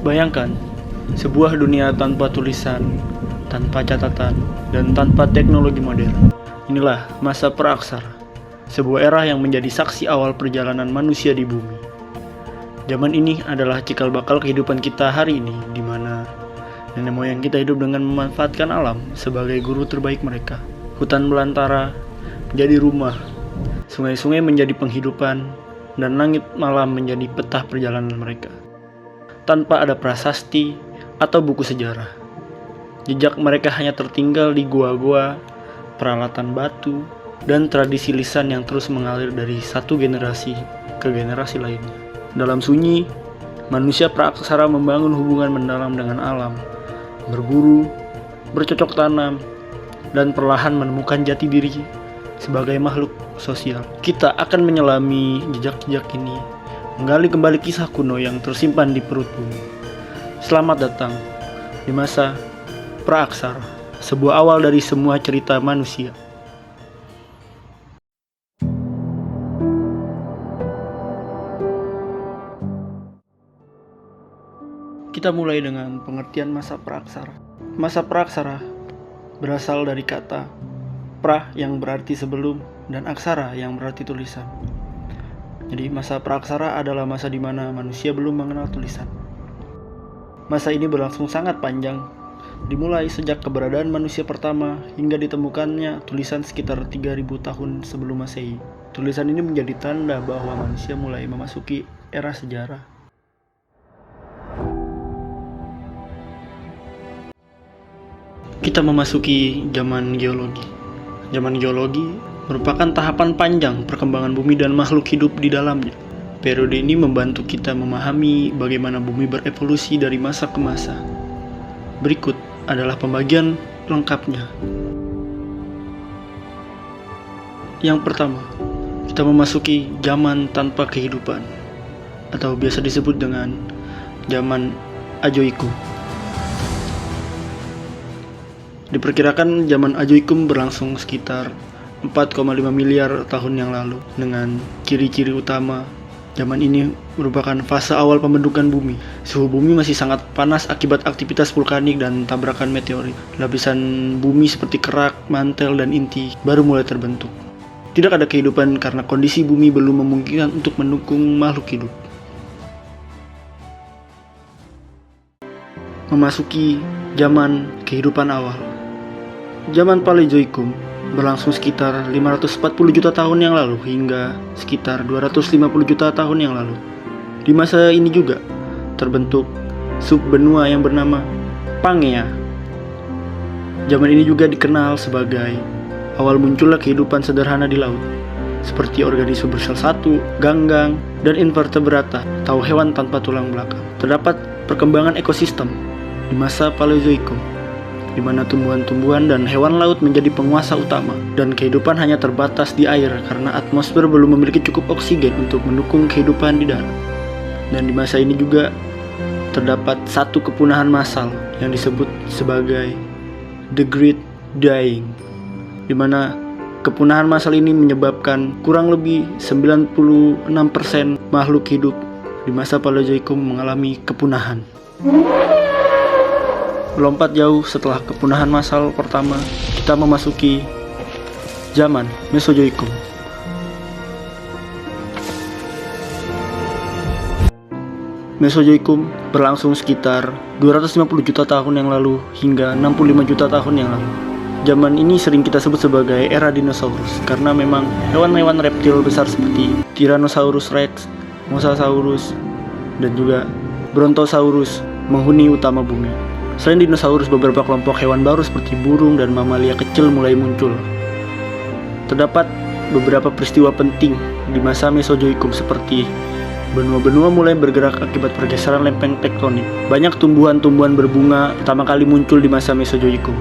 Bayangkan, sebuah dunia tanpa tulisan, tanpa catatan, dan tanpa teknologi modern. Inilah masa praaksara, sebuah era yang menjadi saksi awal perjalanan manusia di bumi. Zaman ini adalah cikal bakal kehidupan kita hari ini, di mana nenek moyang kita hidup dengan memanfaatkan alam sebagai guru terbaik mereka. Hutan belantara menjadi rumah, sungai-sungai menjadi penghidupan, dan langit malam menjadi peta perjalanan mereka. Tanpa ada prasasti atau buku sejarah, jejak mereka hanya tertinggal di gua-gua, peralatan batu, dan tradisi lisan yang terus mengalir dari satu generasi ke generasi lainnya. Dalam sunyi, manusia praaksara membangun hubungan mendalam dengan alam, berburu, bercocok tanam, dan perlahan menemukan jati diri sebagai makhluk sosial. Kita akan menyelami jejak-jejak ini, menggali kembali kisah kuno yang tersimpan di perut bumi. Selamat datang di masa praaksara, sebuah awal dari semua cerita manusia. Kita mulai dengan pengertian masa praaksara. Masa praaksara berasal dari kata pra yang berarti sebelum dan aksara yang berarti tulisan. Jadi masa praaksara adalah masa di mana manusia belum mengenal tulisan. Masa ini berlangsung sangat panjang, dimulai sejak keberadaan manusia pertama hingga ditemukannya tulisan sekitar 3000 tahun sebelum Masehi. Tulisan ini menjadi tanda bahwa manusia mulai memasuki era sejarah. Kita memasuki zaman geologi. Zaman geologi merupakan tahapan panjang perkembangan bumi dan makhluk hidup di dalamnya. Periode ini membantu kita memahami bagaimana bumi berevolusi dari masa ke masa. Berikut adalah pembagian lengkapnya. Yang pertama, kita memasuki zaman tanpa kehidupan, atau biasa disebut dengan zaman Ajoikum. Diperkirakan zaman Ajoikum berlangsung sekitar 4,5 miliar tahun yang lalu. Dengan ciri-ciri utama, zaman ini merupakan fase awal pembentukan bumi. Suhu bumi masih sangat panas akibat aktivitas vulkanik dan tabrakan meteorit. Lapisan bumi seperti kerak, mantel, dan inti baru mulai terbentuk. Tidak ada kehidupan karena kondisi bumi belum memungkinkan untuk mendukung makhluk hidup. Memasuki zaman kehidupan awal. Zaman Paleozoikum berlangsung sekitar 540 juta tahun yang lalu hingga sekitar 250 juta tahun yang lalu. Di masa ini juga terbentuk subbenua yang bernama Pangea. Zaman ini juga dikenal sebagai awal munculnya kehidupan sederhana di laut, seperti organisme bersel satu, ganggang, dan invertebrata atau hewan tanpa tulang belakang. Terdapat perkembangan ekosistem di masa Paleozoikum, di mana tumbuhan-tumbuhan dan hewan laut menjadi penguasa utama, dan kehidupan hanya terbatas di air karena atmosfer belum memiliki cukup oksigen untuk mendukung kehidupan di darat. Dan di masa ini juga terdapat satu kepunahan massal yang disebut sebagai The Great Dying, di mana kepunahan massal ini menyebabkan kurang lebih 96% makhluk hidup di masa Paleozoikum mengalami kepunahan. Melompat jauh setelah kepunahan massal pertama, kita memasuki zaman Mesozoikum. Mesozoikum berlangsung sekitar 250 juta tahun yang lalu hingga 65 juta tahun yang lalu. Zaman ini sering kita sebut sebagai era dinosaurus karena memang hewan-hewan reptil besar seperti Tyrannosaurus Rex, Mosasaurus, dan juga Brontosaurus menghuni utama bumi. Selain dinosaurus, beberapa kelompok hewan baru seperti burung dan mamalia kecil mulai muncul. Terdapat beberapa peristiwa penting di masa Mesozoikum seperti benua-benua mulai bergerak akibat pergeseran lempeng tektonik. Banyak tumbuhan-tumbuhan berbunga pertama kali muncul di masa Mesozoikum.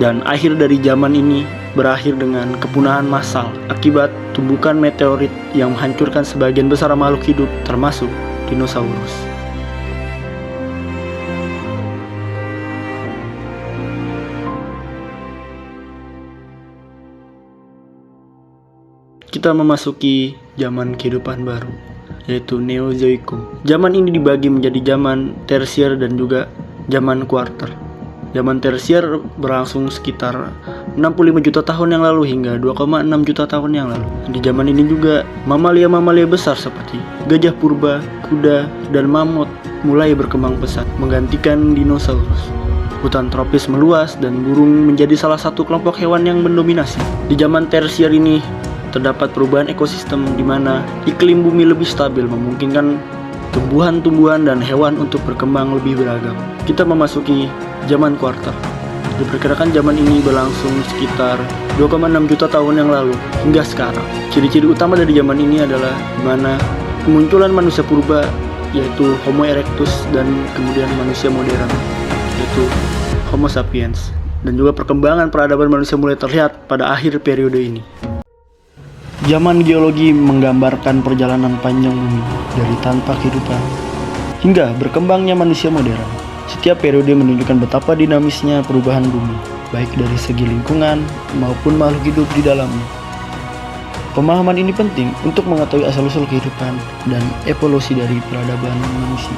Dan akhir dari zaman ini berakhir dengan kepunahan massal akibat tumbukan meteorit yang menghancurkan sebagian besar makhluk hidup termasuk dinosaurus. Kita memasuki zaman kehidupan baru, yaitu Neozoikum. Zaman ini dibagi menjadi zaman tersier dan juga zaman kuarter. Zaman tersier berlangsung sekitar 65 juta tahun yang lalu hingga 2,6 juta tahun yang lalu. Di zaman ini juga mamalia-mamalia besar seperti gajah purba, kuda, dan mamut mulai berkembang pesat, menggantikan dinosaurus. Hutan tropis meluas dan burung menjadi salah satu kelompok hewan yang mendominasi. Di zaman tersier ini terdapat perubahan ekosistem di mana iklim bumi lebih stabil, memungkinkan tumbuhan-tumbuhan dan hewan untuk berkembang lebih beragam. Kita memasuki zaman kuarter. Diperkirakan zaman ini berlangsung sekitar 2,6 juta tahun yang lalu hingga sekarang. Ciri-ciri utama dari zaman ini adalah di mana kemunculan manusia purba yaitu Homo erectus dan kemudian manusia modern yaitu Homo sapiens, dan juga perkembangan peradaban manusia mulai terlihat pada akhir periode ini. Zaman geologi menggambarkan perjalanan panjang bumi dari tanpa kehidupan hingga berkembangnya manusia modern. Setiap periode menunjukkan betapa dinamisnya perubahan bumi, baik dari segi lingkungan maupun makhluk hidup di dalamnya. Pemahaman ini penting untuk mengetahui asal-usul kehidupan dan evolusi dari peradaban manusia.